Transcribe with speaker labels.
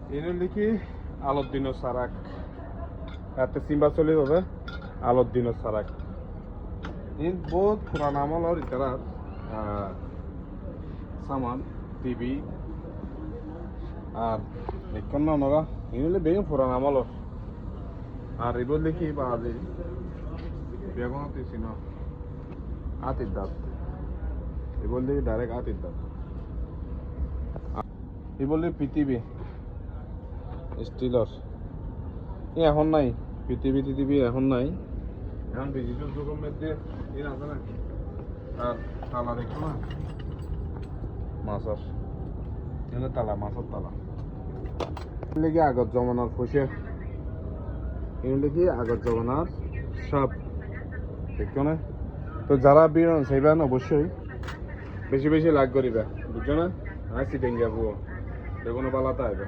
Speaker 1: এনে লিখি আলোর দিনের সারাক এতে সিম্বা চলে যাবে আলোর দিনের সারাক ইন বহুত পুরান আমলের ইতারাত সামান টিভি আর এখন না ওনারা এগুলো বেগুন পুরান আমলের আর এবার লিখি বা আজ বেগুন আতেছি না আতির দাঁত এবার লিখি ডাইরেক্ট আতির দাঁত এবার লিখি পৃথিবী স্টিলর এখন নাই পৃথিবী এখন নাই এখন ডিজিটাল যুগের মধ্যে এর আছে না আর তালা দেখো না মাছের এখানে তালা মাছের তালা লেগে আগত জমানার ফুসে এগুলো কি আগত জমানার সব দেখো না তো যারা বিরন সেইবেন অবশ্যই বেশি বেশি লাগ করিবে বুঝছো না আসি ডেঙ্গা বুয়ো দেখুন পালাতে আসবে